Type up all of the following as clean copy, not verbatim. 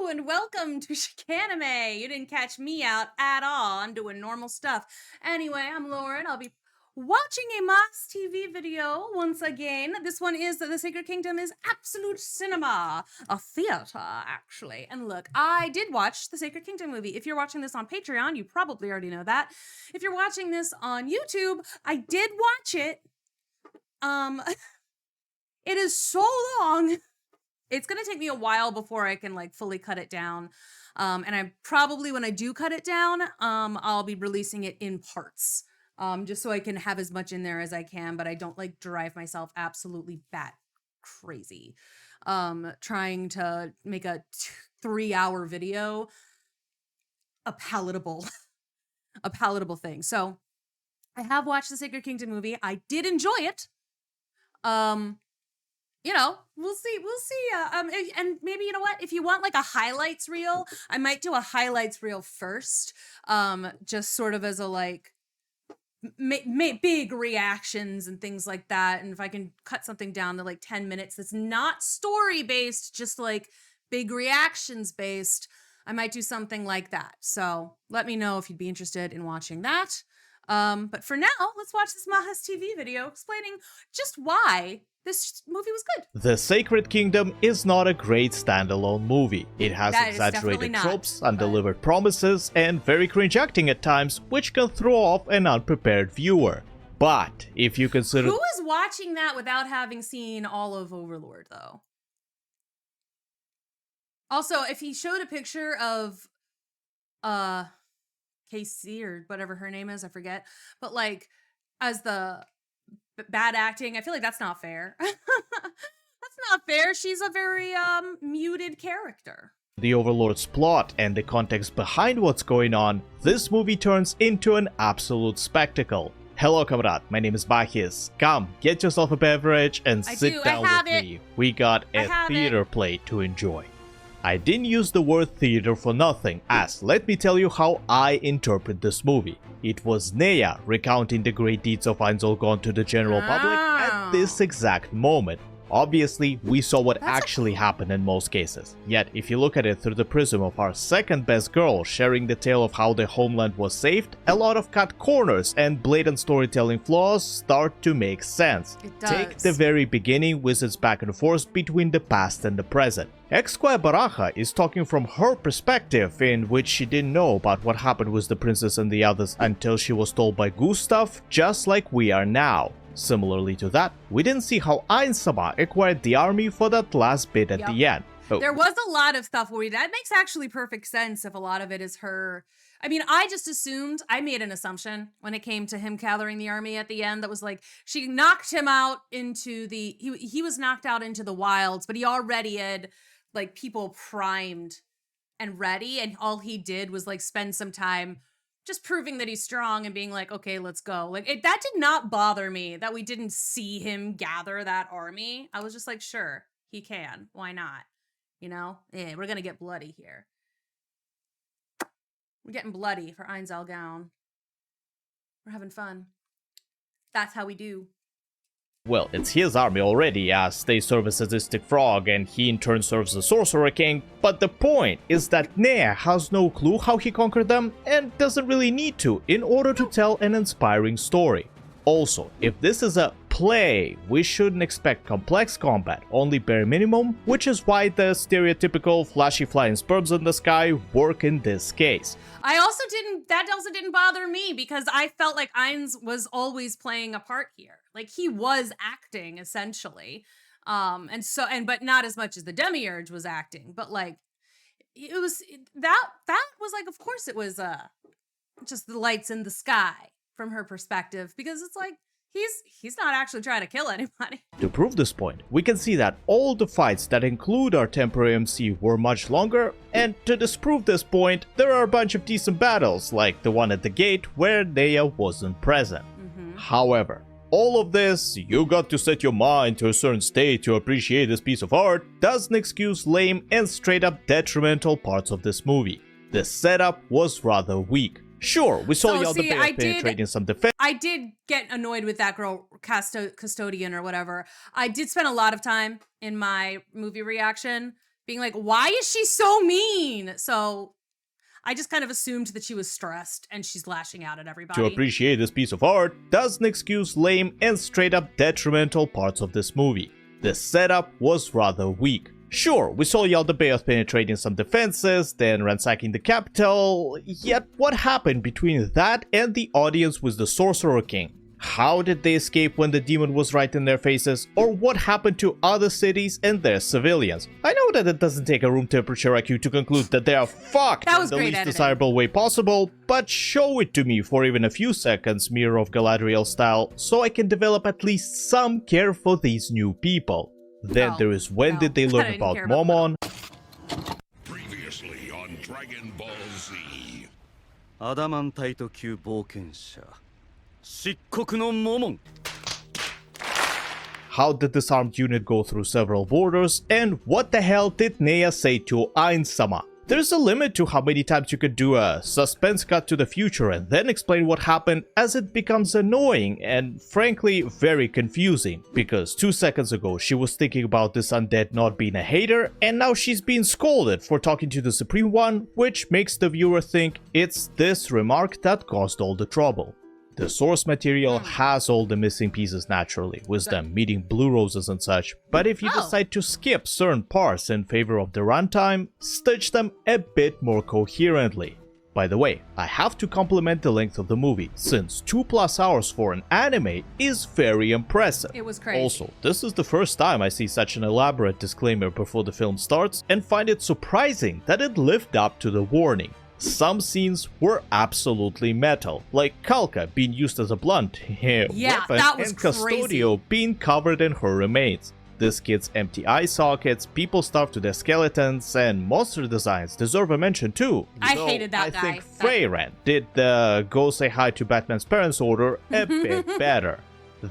And welcome to Chicanime. You didn't catch me out at all. I'm doing normal stuff. Anyway, I'm Lauren. I'll be watching a MahisTV video once again. This one is The Sacred Kingdom is absolute cinema, a theater, actually. And look, I did watch the Sacred Kingdom movie. If you're watching this on Patreon, you probably already know that. If you're watching this on YouTube, I did watch it. It is so long. It's going to take me a while before I can like fully cut it down. And I probably, when I do cut it down, I'll be releasing it in parts. Just so I can have as much in there as I can, but I don't like drive myself absolutely bat crazy. Trying to make a 3-hour video a palatable thing. So I have watched the Sacred Kingdom movie. I did enjoy it. You know, we'll see. And maybe, you know what? If you want like a highlights reel, I might do a highlights reel first. Just sort of as a like, big reactions and things like that. And if I can cut something down to like 10 minutes that's not story based, just like big reactions based, I might do something like that. So let me know if you'd be interested in watching that. But for now, let's watch this MahisTV video explaining just why this movie was good. The Sacred Kingdom is not a great standalone movie. It has exaggerated tropes, undelivered promises, and very cringe acting at times, which can throw off an unprepared viewer. But if you consider— Who is watching that without having seen all of Overlord, though? Also, if he showed a picture of Casey or whatever her name is, I forget, but like as the bad acting, I feel like that's not fair. That's not fair. She's a very muted character. The Overlord's plot and the context behind what's going on, this movie turns into an absolute spectacle. Hello, comrade. My name is Mahis. Come, get yourself a beverage and sit down with me. We got a theater play to enjoy. I didn't use the word theater for nothing, as let me tell you how I interpret this movie. It was Nea recounting the great deeds of Einzelgone to the general public at this exact moment. Obviously, we saw what actually happened in most cases. Yet, if you look at it through the prism of our second best girl sharing the tale of how the homeland was saved, a lot of cut corners and blatant storytelling flaws start to make sense. Take the very beginning with its back and forth between the past and the present. Ex-Squire Baraja is talking from her perspective, in which she didn't know about what happened with the princess and the others until she was told by Gustav, just like we are now. Similarly to that, we didn't see how Ainsama acquired the army for that last bit at the end. There was a lot of stuff where that makes actually perfect sense if a lot of it is her. I mean, I just assumed, I made an assumption when it came to him gathering the army at the end that was like, she knocked him out into the, he was knocked out into the wilds, but he already had like people primed and ready, and all he did was like spend some time just proving that he's strong and being like, okay, let's go. Like that did not bother me that we didn't see him gather that army. I was just like, sure, he can. Why not? You know, we're going to get bloody here. We're getting bloody for Einzelgone. We're having fun. That's how we do. Well, it's his army already, as they serve a sadistic frog and he in turn serves the Sorcerer King, but the point is that Nea has no clue how he conquered them and doesn't really need to in order to tell an inspiring story. Also, if this is a play, we shouldn't expect complex combat, only bare minimum, which is why the stereotypical flashy flying sperms in the sky work in this case. That also didn't bother me because I felt like Ainz was always playing a part here. Like he was acting essentially. But not as much as the Demiurge was acting, but like it was that was like, of course it was just the lights in the sky from her perspective, because it's like he's not actually trying to kill anybody. To prove this point, we can see that all the fights that include our temporary MC were much longer, and to disprove this point, there are a bunch of decent battles, like the one at the gate where Nea wasn't present. However, all of this, you got to set your mind to a certain state to appreciate this piece of art, doesn't excuse lame and straight up detrimental parts of this movie. The setup was rather weak. Sure, we saw Yaldabaoth penetrating some defense. I did get annoyed with that girl, custodian or whatever. I did spend a lot of time in my movie reaction being like, why is she so mean? So I just kind of assumed that she was stressed and she's lashing out at everybody. To appreciate this piece of art doesn't excuse lame and straight up detrimental parts of this movie. The setup was rather weak. Sure, we saw Yaldabaoth penetrating some defenses, then ransacking the capital, yet what happened between that and the audience with the Sorcerer King? How did they escape when the demon was right in their faces? Or what happened to other cities and their civilians? I know that it doesn't take a room temperature IQ to conclude that they are fucked in the least desirable way possible, but show it to me for even a few seconds, Mirror of Galadriel style, so I can develop at least some care for these new people. Then there is when did they learn about Momon? Previously on Dragon Ball Z. アダマンタイト級冒険者漆黒のモモン How did this armed unit go through several borders, and what the hell did Nea say to Ainsama? There's a limit to how many times you could do a suspense cut to the future and then explain what happened, as it becomes annoying and frankly very confusing, because 2 seconds ago she was thinking about this undead not being a hater, and now she's being scolded for talking to the Supreme One, which makes the viewer think it's this remark that caused all the trouble. The source material has all the missing pieces naturally, with them meeting blue roses and such, but if you decide to skip certain parts in favor of the runtime, stitch them a bit more coherently. By the way, I have to compliment the length of the movie, since 2+ hours for an anime is very impressive. It was crazy. Also, this is the first time I see such an elaborate disclaimer before the film starts, and find it surprising that it lived up to the warning. Some scenes were absolutely metal, like Kalka being used as a blunt weapon, that was and Custodio being covered in her remains. This kid's empty eye sockets, people starved to their skeletons, and monster designs deserve a mention too. I hated that guy. I think Freyran did the go say hi to Batman's parents order a bit better.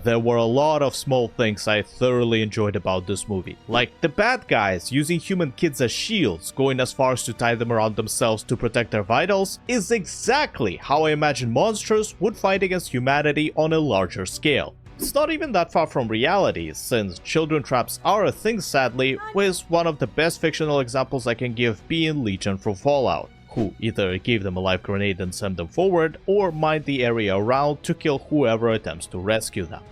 There were a lot of small things I thoroughly enjoyed about this movie, like the bad guys using human kids as shields, going as far as to tie them around themselves to protect their vitals, is exactly how I imagine monsters would fight against humanity on a larger scale. It's not even that far from reality, since children traps are a thing sadly, with one of the best fictional examples I can give being Legion from Fallout, who either gave them a live grenade and sent them forward, or mined the area around to kill whoever attempts to rescue them.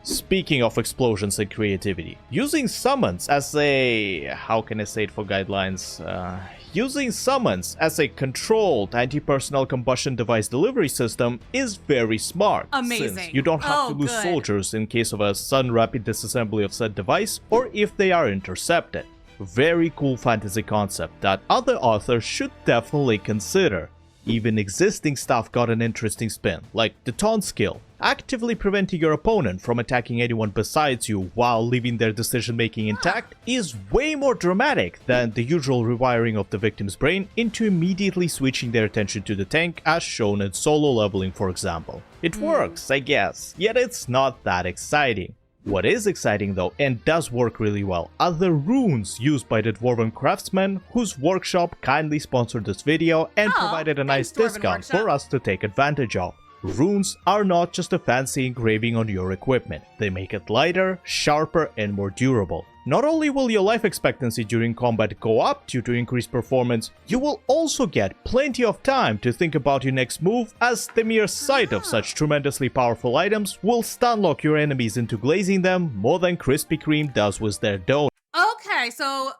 Speaking of explosions and creativity, using summons as a... how can I say it for guidelines? Using summons as a controlled anti-personnel combustion device delivery system is very smart. Amazing. Since you don't have to lose soldiers in case of a sudden rapid disassembly of said device, or if they are intercepted. Very cool fantasy concept that other authors should definitely consider. Even existing stuff got an interesting spin, like the taunt skill, actively preventing your opponent from attacking anyone besides you while leaving their decision making intact, is way more dramatic than the usual rewiring of the victim's brain into immediately switching their attention to the tank, as shown in solo leveling for example. It works, I guess, yet it's not that exciting. What is exciting though, and does work really well, are the runes used by the Dwarven craftsmen, whose workshop kindly sponsored this video and provided a nice discount for us to take advantage of. Runes are not just a fancy engraving on your equipment, they make it lighter, sharper, and more durable. Not only will your life expectancy during combat go up due to increased performance, you will also get plenty of time to think about your next move, as the mere sight of such tremendously powerful items will stunlock your enemies into glazing them more than Krispy Kreme does with their dough.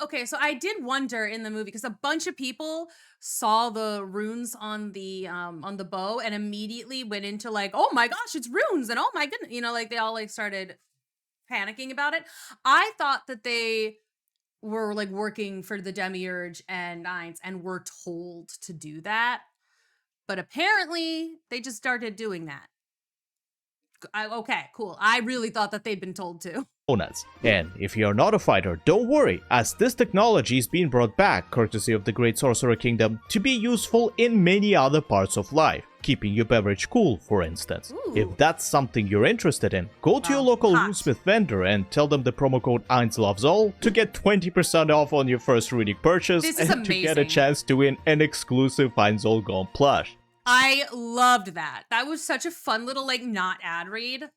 Okay, so I did wonder in the movie, because a bunch of people saw the runes on the bow and immediately went into like, oh my gosh, it's runes, and oh my goodness, you know, like they all like started panicking about it. I thought that they were like working for the Demiurge and Nines and were told to do that, but apparently they just started doing that. Okay, cool. I really thought that they'd been told to. And if you're not a fighter, don't worry, as this technology is being brought back, courtesy of the Great Sorcerer Kingdom, to be useful in many other parts of life, keeping your beverage cool, for instance. Ooh. If that's something you're interested in, go to your local runesmith vendor and tell them the promo code EinsLovesAll to get 20% off on your first runic purchase and to get a chance to win an exclusive Einzol Gone plush. I loved that. That was such a fun little, like, not ad read.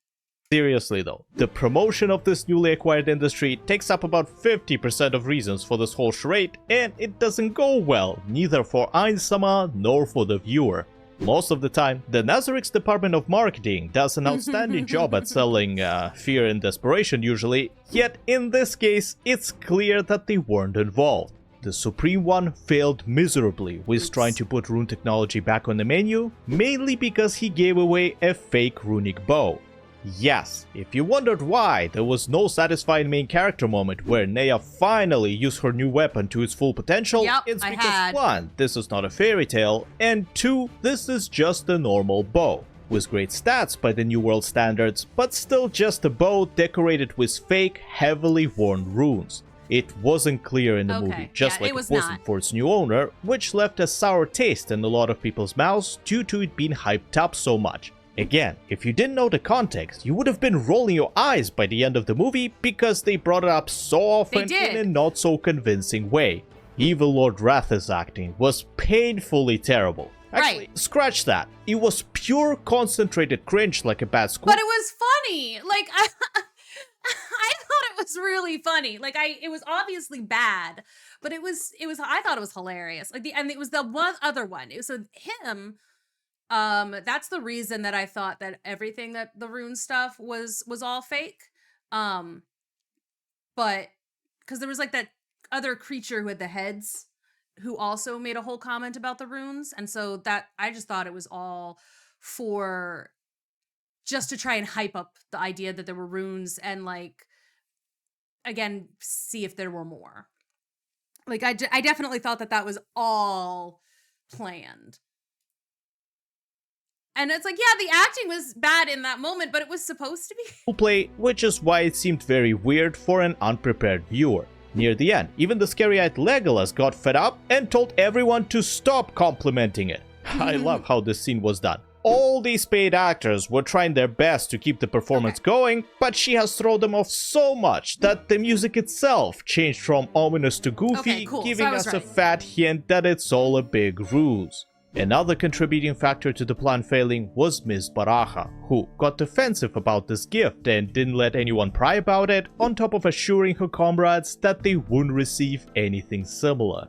Seriously though, the promotion of this newly acquired industry takes up about 50% of reasons for this whole charade, and it doesn't go well, neither for Ainsama nor for the viewer. Most of the time, the Nazarik's department of marketing does an outstanding job at selling fear and desperation usually, yet in this case, it's clear that they weren't involved. The Supreme One failed miserably with trying to put rune technology back on the menu, mainly because he gave away a fake runic bow. Yes, if you wondered why there was no satisfying main character moment where Nea finally used her new weapon to its full potential, it's because 1, this is not a fairy tale, and 2, this is just a normal bow. With great stats by the New World standards, but still just a bow decorated with fake, heavily worn runes. It wasn't clear in the movie, just like it wasn't for its new owner, which left a sour taste in a lot of people's mouths due to it being hyped up so much. Again, if you didn't know the context, you would have been rolling your eyes by the end of the movie because they brought it up so often in a not so convincing way. Evil Lord Wrath's acting was painfully terrible. Actually, scratch that. It was pure concentrated cringe like a bad school. But it was funny. Like, I thought it was really funny. Like, it was obviously bad, but I thought it was hilarious. Like, and it was the one other one. It was him. That's the reason that I thought that everything that the rune stuff was all fake. But because there was like that other creature who had the heads who also made a whole comment about the runes. And so that I just thought it was all for just to try and hype up the idea that there were runes and like, again, see if there were more. Like I definitely thought that was all planned. And it's like, yeah, the acting was bad in that moment, but it was supposed to be. Play, which is why it seemed very weird for an unprepared viewer. Near the end, even the scary-eyed Legolas got fed up and told everyone to stop complimenting it. I love how this scene was done. All these paid actors were trying their best to keep the performance going, but she has thrown them off so much that the music itself changed from ominous to goofy, giving us a fat hint that it's all a big ruse. Another contributing factor to the plan failing was Miss Baraja, who got defensive about this gift and didn't let anyone pry about it, on top of assuring her comrades that they wouldn't receive anything similar.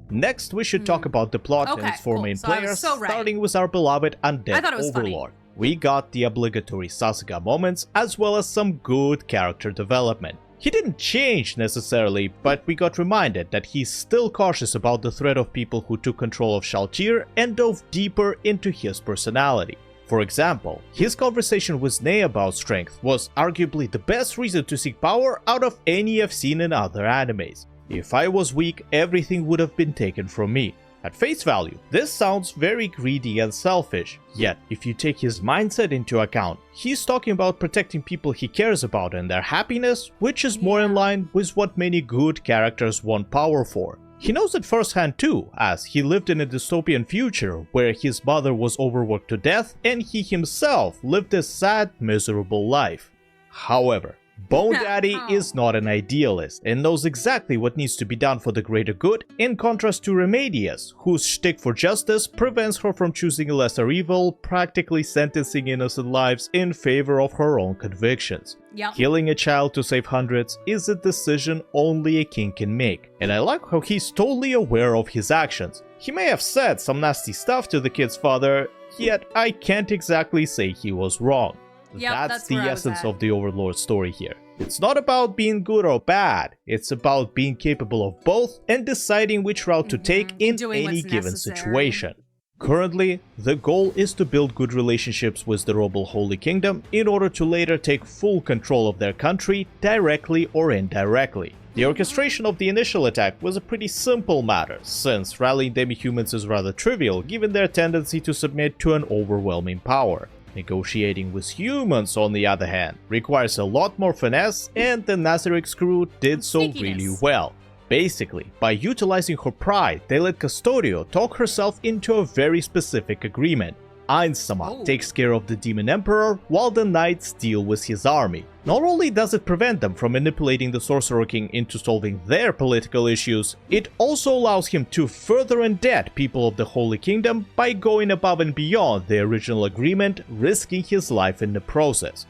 Next, we should talk about the plot and its four main players, starting with our beloved undead overlord. We got the obligatory Sasuga moments, as well as some good character development. He didn't change necessarily, but we got reminded that he's still cautious about the threat of people who took control of Shaltir and dove deeper into his personality. For example, his conversation with Nea about strength was arguably the best reason to seek power out of any I've seen in other animes. If I was weak, everything would have been taken from me. At face value, this sounds very greedy and selfish, yet if you take his mindset into account, he's talking about protecting people he cares about and their happiness, which is more in line with what many good characters want power for. He knows it firsthand too, as he lived in a dystopian future where his mother was overworked to death and he himself lived a sad, miserable life. However, Bone Daddy is not an idealist and knows exactly what needs to be done for the greater good, in contrast to Remedius, whose shtick for justice prevents her from choosing a lesser evil, practically sentencing innocent lives in favor of her own convictions. Killing a child to save hundreds is a decision only a king can make, and I like how he's totally aware of his actions. He may have said some nasty stuff to the kid's father, yet I can't exactly say he was wrong. That's the essence of the Overlord story here. It's not about being good or bad, it's about being capable of both and deciding which route to take in any given situation. Currently, the goal is to build good relationships with the Roble Holy Kingdom in order to later take full control of their country, directly or indirectly. The orchestration of the initial attack was a pretty simple matter, since rallying demi-humans is rather trivial given their tendency to submit to an overwhelming power. Negotiating with humans, on the other hand, requires a lot more finesse, and the Nazarik's crew did so really well. Basically, by utilizing her pride, they let Custodio talk herself into a very specific agreement. Ainsama takes care of the Demon Emperor, while the Knights deal with his army. Not only does it prevent them from manipulating the Sorcerer King into solving their political issues, it also allows him to further indebt people of the Holy Kingdom by going above and beyond the original agreement, risking his life in the process.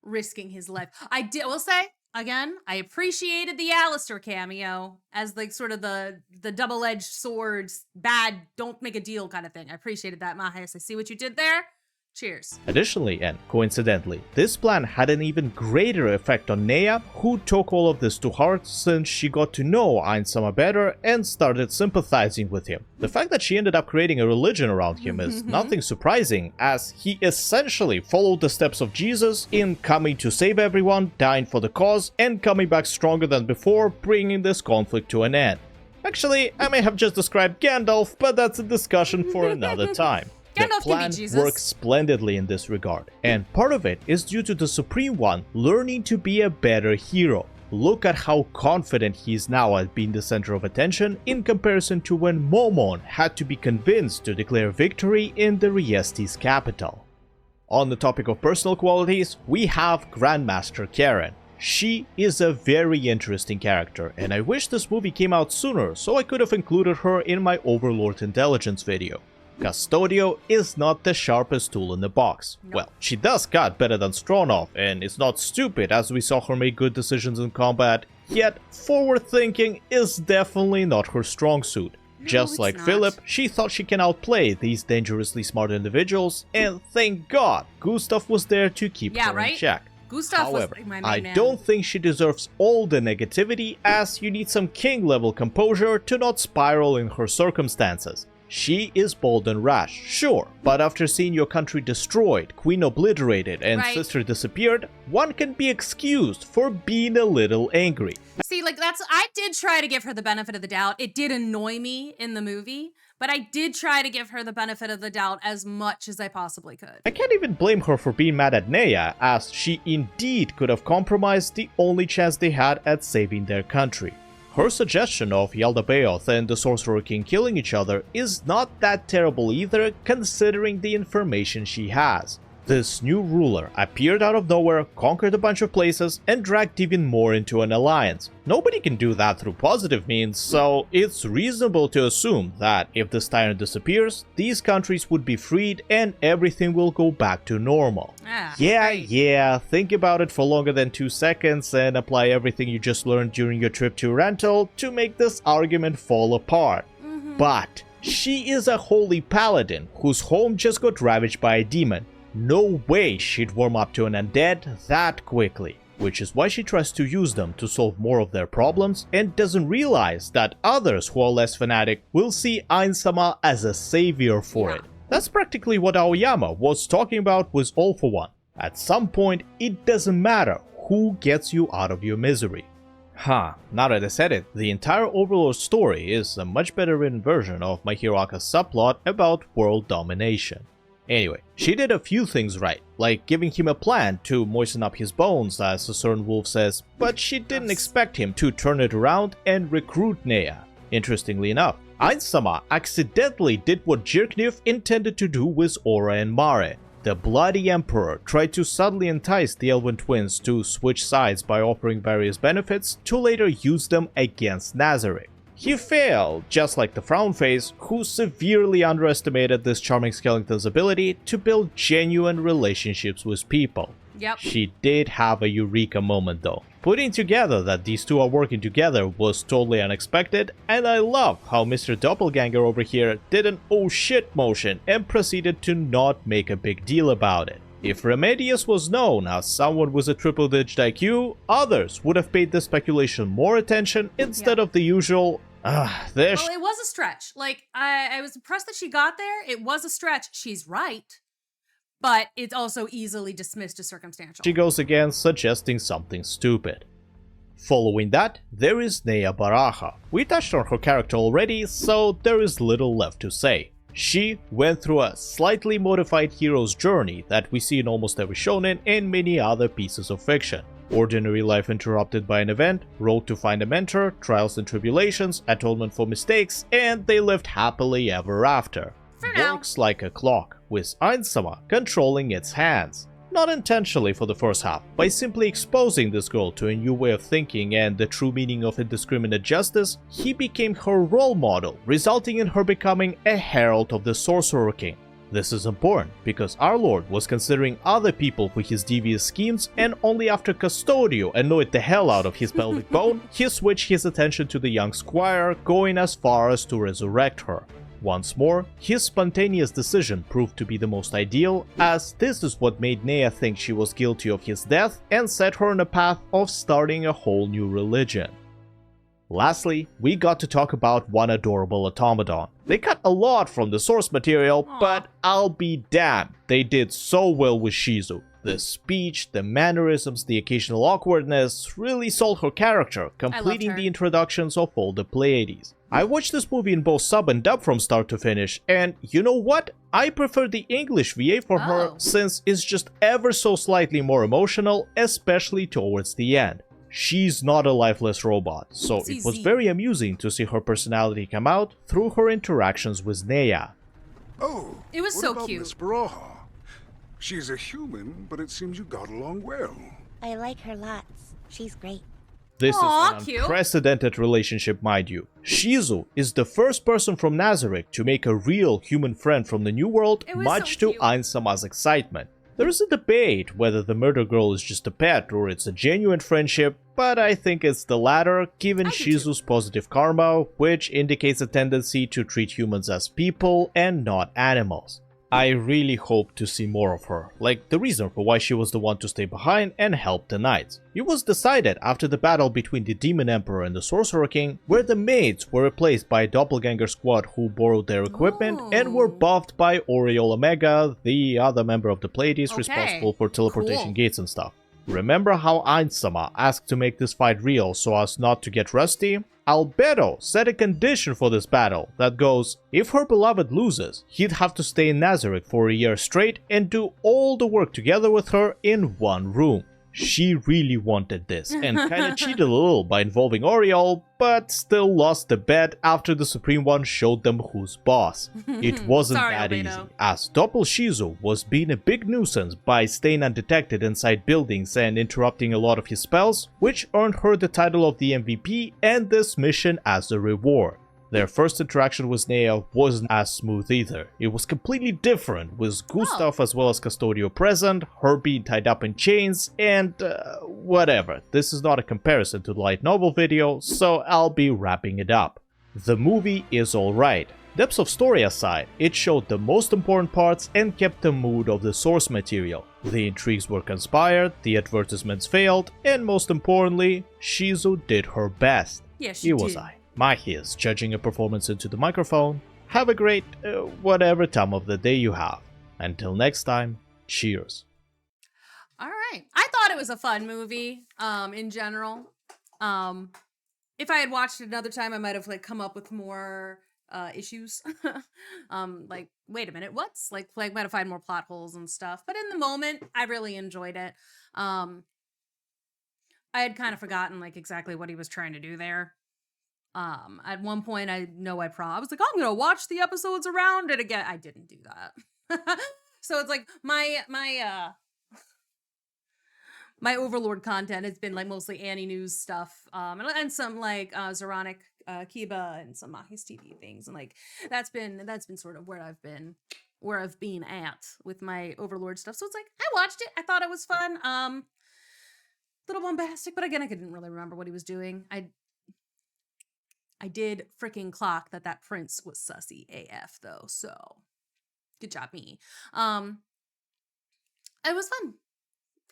risking his life. Will say, again, I appreciated the Alistair cameo as like sort of the double-edged swords, bad, don't make a deal kind of thing. I appreciated that, Mahis. I see what you did there. Cheers. Additionally, and coincidentally, this plan had an even greater effect on Nea, who took all of this to heart since she got to know Ainsama better and started sympathizing with him. The fact that she ended up creating a religion around him is nothing surprising, as he essentially followed the steps of Jesus in coming to save everyone, dying for the cause, and coming back stronger than before, bringing this conflict to an end. Actually, I may have just described Gandalf, but that's a discussion for another time. The plan works splendidly in this regard, and part of it is due to the Supreme One learning to be a better hero. Look at how confident he is now at being the center of attention in comparison to when Momon had to be convinced to declare victory in the Riesti's capital. On the topic of personal qualities, we have Grandmaster Karen. She is a very interesting character, and I wish this movie came out sooner so I could have included her in my Overlord Intelligence video. Custodio is not the sharpest tool in the box. Nope. Well, she does cut better than Stronov, and is not stupid as we saw her make good decisions in combat, yet forward thinking is definitely not her strong suit. No, Just like not. Philip, she thought she can outplay these dangerously smart individuals, and thank God Gustav was there to keep her in check. Gustav However, was my main I man. don't think she deserves all the negativity, as you need some king-level composure to not spiral in her circumstances. She is bold and rash, sure, but after seeing your country destroyed, queen obliterated, and sister disappeared, one can be excused for being a little angry. See, like I did try to give her the benefit of the doubt. It did annoy me in the movie, but I did try to give her the benefit of the doubt as much as I possibly could. I can't even blame her for being mad at Nea, as she indeed could have compromised the only chance they had at saving their country. Her suggestion of Yaldabaoth and the Sorcerer King killing each other is not that terrible either, considering the information she has. This new ruler appeared out of nowhere, conquered a bunch of places, and dragged even more into an alliance. Nobody can do that through positive means, so it's reasonable to assume that if this tyrant disappears, these countries would be freed and everything will go back to normal. Yeah, think about it for longer than 2 seconds and apply everything you just learned during your trip to Rental to make this argument fall apart. But she is a holy paladin whose home just got ravaged by a demon. No way she'd warm up to an undead that quickly, which is why she tries to use them to solve more of their problems and doesn't realize that others who are less fanatic will see Ainsama as a savior for it. That's practically what Aoyama was talking about with All for One. At some point, it doesn't matter who gets you out of your misery. Now that I said it, the entire Overlord story is a much better written version of My Hero Academia subplot about world domination. Anyway, she did a few things right, like giving him a plan to moisten up his bones, as a certain wolf says, but she didn't expect him to turn it around and recruit Nea. Interestingly enough, Ainsama accidentally did what Jirkniv intended to do with Aura and Mare. The Bloody Emperor tried to subtly entice the Elven twins to switch sides by offering various benefits to later use them against Nazarick. He failed, just like the Frown Face, who severely underestimated this charming skeleton's ability to build genuine relationships with people. She did have a eureka moment though. Putting together that these two are working together was totally unexpected, and I love how Mr. Doppelganger over here did an oh shit motion and proceeded to not make a big deal about it. If Remedius was known as someone with a triple-digit IQ, others would have paid this speculation more attention instead of the usual well, it was a stretch. Like, I was impressed that she got there. It was a stretch. She's right. But it's also easily dismissed as circumstantial. She goes again, suggesting something stupid. Following that, there is Nea Baraja. We touched on her character already, so there is little left to say. She went through a slightly modified hero's journey that we see in almost every shonen and many other pieces of fiction. Ordinary life interrupted by an event, road to find a mentor, trials and tribulations, atonement for mistakes, and they lived happily ever after. Works like a clock, with Ainsama controlling its hands. Not intentionally for the first half, by simply exposing this girl to a new way of thinking and the true meaning of indiscriminate justice, he became her role model, resulting in her becoming a herald of the Sorcerer King. This is important because our lord was considering other people for his devious schemes, and only after Custodio annoyed the hell out of his pelvic bone, he switched his attention to the young squire, going as far as to resurrect her. Once more, his spontaneous decision proved to be the most ideal, as this is what made Nea think she was guilty of his death and set her on a path of starting a whole new religion. Lastly, we got to talk about one adorable automaton. They cut a lot from the source material, but I'll be damned, they did so well with Shizu. The speech, the mannerisms, the occasional awkwardness really sold her character, completing the introductions of all the Pleiades. I watched this movie in both sub and dub from start to finish, and you know what? I prefer the English VA for her, since it's just ever so slightly more emotional, especially towards the end. She's not a lifeless robot, so it was very amusing to see her personality come out through her interactions with Nea. Oh, it was so cute. Miss Baraha? She's a human, but it seems you got along well. I like her lots. She's great. This is an unprecedented relationship, mind you. Shizu is the first person from Nazarick to make a real human friend from the New World, much to Ainsama's excitement. There is a debate whether the murder girl is just a pet or it's a genuine friendship, but I think it's the latter, given Shizu's positive karma, which indicates a tendency to treat humans as people and not animals. I really hope to see more of her, like the reason for why she was the one to stay behind and help the knights. It was decided after the battle between the Demon Emperor and the Sorcerer King, where the maids were replaced by a doppelganger squad who borrowed their equipment and were buffed by Oriole Omega, the other member of the Pleiades responsible for teleportation gates and stuff. Remember how Ainsama asked to make this fight real so as not to get rusty? Albedo set a condition for this battle that goes, if her beloved loses, he'd have to stay in Nazarick for a year straight and do all the work together with her in one room. She really wanted this, and kinda cheated a little by involving Oriole, but still lost the bet after the Supreme One showed them who's boss. It wasn't that easy, as Doppel Shizu was being a big nuisance by staying undetected inside buildings and interrupting a lot of his spells, which earned her the title of the MVP and this mission as a reward. Their first interaction with Nea wasn't as smooth either. It was completely different, with Gustav as well as Custodio present, her being tied up in chains, and whatever. This is not a comparison to the light novel video, so I'll be wrapping it up. The movie is alright. Depths of story aside, it showed the most important parts and kept the mood of the source material. The intrigues were conspired, the advertisements failed, and most importantly, Shizu did her best. Yes, she did. Mahis, judging a performance into the microphone. Have a great, whatever time of the day you have. Until next time, cheers. Alright. I thought it was a fun movie, in general. If I had watched it another time, I might have, like, come up with more, issues. Like, wait a minute, what's? Like, might have found more plot holes and stuff. But in the moment, I really enjoyed it. I had kind of forgotten, like, exactly what he was trying to do there. At one point I was like, oh, I'm gonna watch the episodes around it again. I didn't do that. So it's like my overlord content has been like mostly Annie News stuff, and some like Zoronic Kiba and some MahisTV things, and like that's been sort of where I've been at with my overlord stuff. So it's like I watched it, I thought it was fun, little bombastic, but again I couldn't really remember what he was doing. I did freaking clock that prince was sussy AF though, so good job me. It was fun.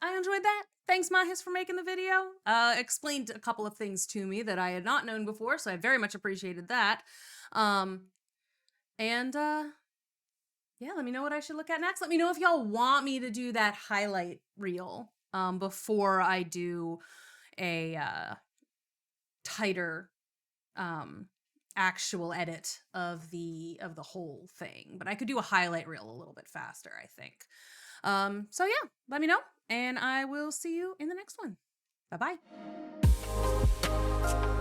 I enjoyed that. Thanks Mahis for making the video. Explained a couple of things to me that I had not known before, so I very much appreciated that. Yeah, let me know what I should look at next. Let me know if y'all want me to do that highlight reel before I do a tighter actual edit of the whole thing, but I could do a highlight reel a little bit faster, I think. So yeah, let me know, and I will see you in the next one. Bye bye.